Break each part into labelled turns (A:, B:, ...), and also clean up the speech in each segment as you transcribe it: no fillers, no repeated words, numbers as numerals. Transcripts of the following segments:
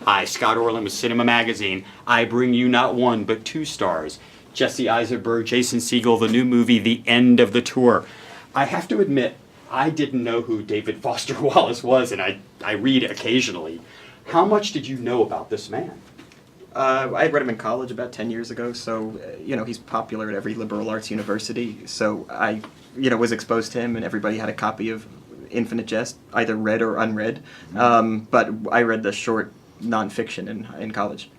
A: Hi, Scott Orlin with Cinema Magazine. I bring you not one, but 2 stars. Jesse Eisenberg, Jason Segel, the new movie, The End of the Tour. I have to admit, I didn't know who David Foster Wallace was, and I read occasionally. How much did you know about this man?
B: I read him in college about 10 years ago, so, he's popular at every liberal arts university. So I, was exposed to him, and everybody had a copy of Infinite Jest, either read or unread. But I read the short nonfiction in college.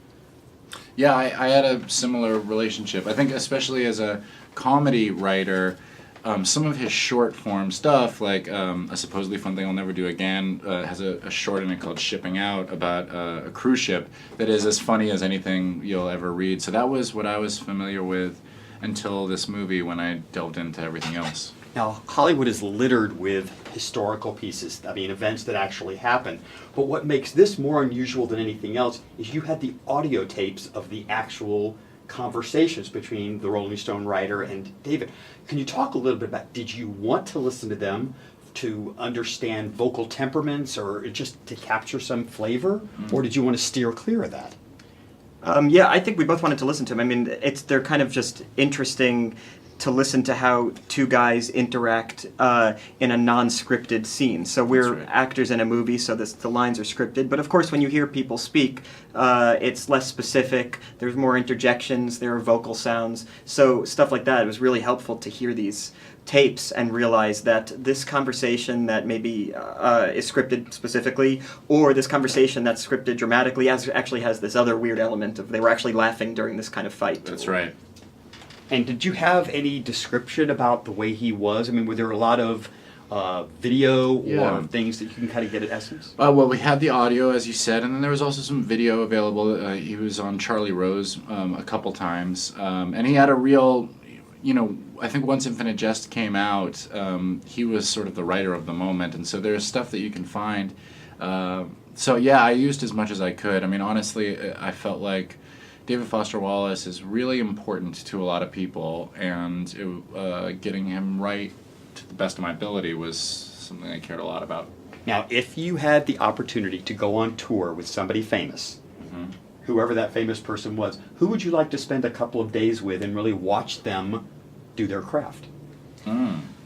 C: Yeah, I had a similar relationship. I think especially as a comedy writer, some of his short form stuff, like A Supposedly Fun Thing I'll Never Do Again, has a short in it called Shipping Out about a cruise ship that is as funny as anything you'll ever read. So that was what I was familiar with until this movie, when I delved into everything else.
A: Now, Hollywood is littered with historical pieces, events that actually happened. But what makes this more unusual than anything else is you had the audio tapes of the actual conversations between the Rolling Stone writer and David. Can you talk a little bit about, did you want to listen to them to understand vocal temperaments or just to capture some flavor? Or did you want to steer clear of that?
B: Yeah, I think we both wanted to listen to him. They're kind of just interesting to listen to how 2 guys interact in a non-scripted scene. So we're actors in a movie, so the lines are scripted. But of course, when you hear people speak, it's less specific. There's more interjections. There are vocal sounds. So stuff like that. It was really helpful to hear these tapes and realize that this conversation that maybe is scripted specifically, or this conversation that's scripted dramatically, actually has this other weird element of they were actually laughing during this kind of fight.
C: That's right.
A: And did you have any description about the way he was? Were there a lot of video or things that you can kind of get at essence?
C: Well, we had the audio, as you said, and then there was also some video available. He was on Charlie Rose a couple times, and he had a real, I think once Infinite Jest came out, he was sort of the writer of the moment, and so there's stuff that you can find. So yeah, I used as much as I could. Honestly, I felt like David Foster Wallace is really important to a lot of people, and getting him right to the best of my ability was something I cared a lot about.
A: Now, if you had the opportunity to go on tour with somebody famous, whoever that famous person was, who would you like to spend a couple of days with and really watch them do their craft?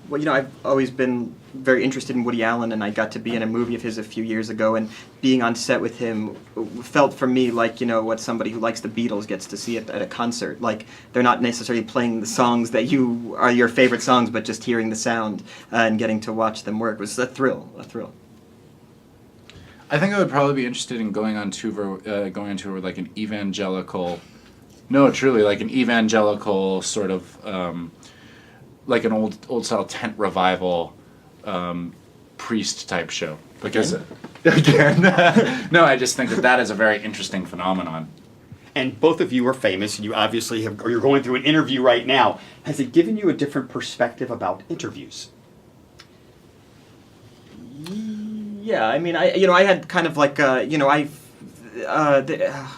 B: Well, I've always been very interested in Woody Allen, and I got to be in a movie of his a few years ago, and being on set with him felt for me like, what somebody who likes the Beatles gets to see at a concert. Like, they're not necessarily playing the songs that are your favorite songs, but just hearing the sound and getting to watch them work was a thrill.
C: I think I would probably be interested in going on tour with like an evangelical, like an evangelical sort of, like an old style tent revival priest type show. Because again, no, I just think that is a very interesting phenomenon.
A: And both of you are famous, and you obviously you're going through an interview right now. Has it given you a different perspective about interviews?
B: Yeah, I had kind of like,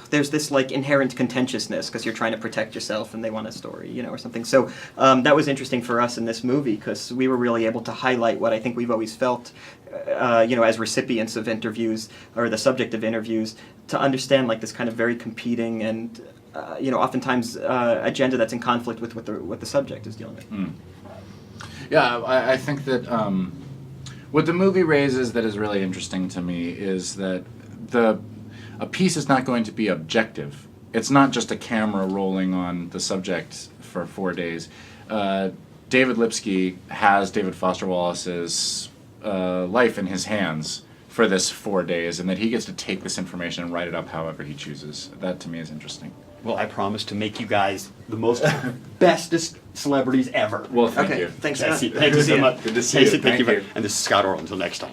B: there's this like inherent contentiousness because you're trying to protect yourself and they want a story, or something. So that was interesting for us in this movie because we were really able to highlight what I think we've always felt, as recipients of interviews or the subject of interviews, to understand like this kind of very competing and, oftentimes agenda that's in conflict with what the subject is dealing with.
C: Yeah, I think that what the movie raises that is really interesting to me is that a piece is not going to be objective. It's not just a camera rolling on the subject for 4 days. David Lipsky has David Foster Wallace's life in his hands for this 4 days, and that he gets to take this information and write it up however he chooses. That to me is interesting.
A: Well, I promise to make you guys the most bestest celebrities ever.
C: Well, thank you.
B: Thanks,
A: Thank you
B: Scott.
A: so much.
C: Good to see you.
A: Thank you.
C: Thank you.
A: And this is Scott Orlin. Until next time.